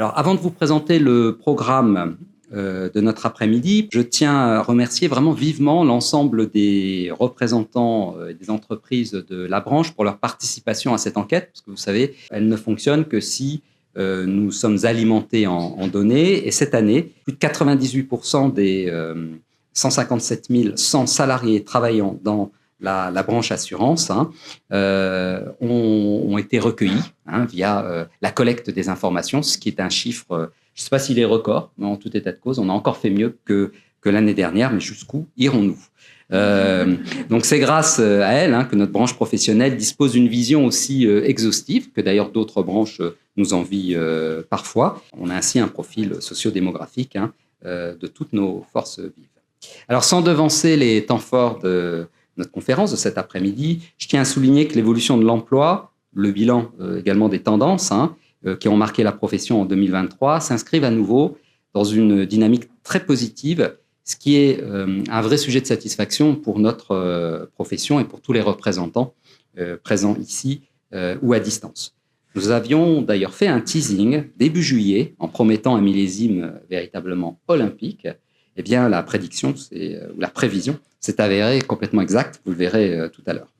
Alors, avant de vous présenter le programme de notre après-midi, je tiens à remercier vraiment vivement l'ensemble des représentants des entreprises de la branche pour leur participation à cette enquête, parce que vous savez, elle ne fonctionne que si nous sommes alimentés en données. Et cette année, plus de 98% des 157 100 salariés travaillant dans la branche assurance ont été recueillis via la collecte des informations, ce qui est un chiffre, je ne sais pas s'il est record, mais en tout état de cause, on a encore fait mieux que l'année dernière, mais jusqu'où irons-nous ? Donc c'est grâce à elle que notre branche professionnelle dispose d'une vision aussi exhaustive, que d'ailleurs d'autres branches nous envient parfois. On a ainsi un profil sociodémographique de toutes nos forces vives. Alors sans devancer les temps forts de notre conférence de cet après-midi, je tiens à souligner que l'évolution de l'emploi, le bilan également des tendances qui ont marqué la profession en 2023, s'inscrivent à nouveau dans une dynamique très positive, ce qui est un vrai sujet de satisfaction pour notre profession et pour tous les représentants présents ici ou à distance. Nous avions d'ailleurs fait un teasing début juillet en promettant un millésime véritablement olympique. Eh bien, la prédiction, ou la prévision, s'est avérée complètement exacte. Vous le verrez tout à l'heure.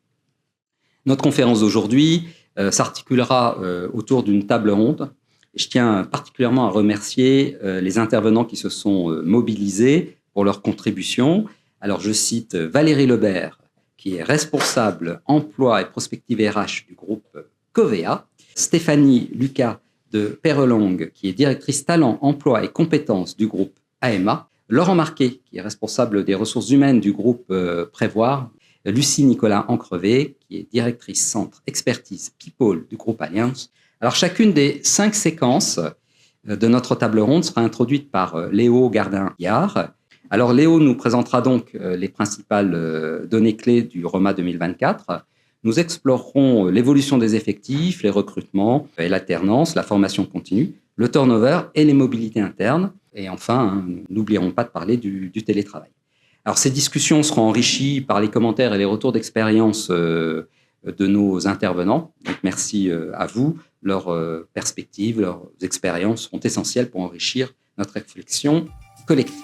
Notre conférence d'aujourd'hui s'articulera autour d'une table ronde. Et je tiens particulièrement à remercier les intervenants qui se sont mobilisés pour leur contribution. Alors, je cite Valérie Lebert, qui est responsable emploi et prospective RH du groupe Covea, Stéphanie Lucas de Perelong, qui est directrice talent, emploi et compétences du groupe AMA, Laurent Marquet, qui est responsable des ressources humaines du groupe Prévoir, Lucie Nicolas Ancrevé, qui est directrice centre expertise People du groupe Alliance. Alors, chacune des 5 séquences de notre table ronde sera introduite par Léo Gardin-Yard. Alors, Léo nous présentera donc les principales données clés du REMA 2024. Nous explorerons l'évolution des effectifs, les recrutements et l'alternance, la formation continue, le turnover et les mobilités internes. Et enfin, n'oublierons pas de parler du télétravail. Alors, ces discussions seront enrichies par les commentaires et les retours d'expérience de nos intervenants. Donc, merci à vous. Leurs perspectives, leurs expériences sont essentielles pour enrichir notre réflexion collective.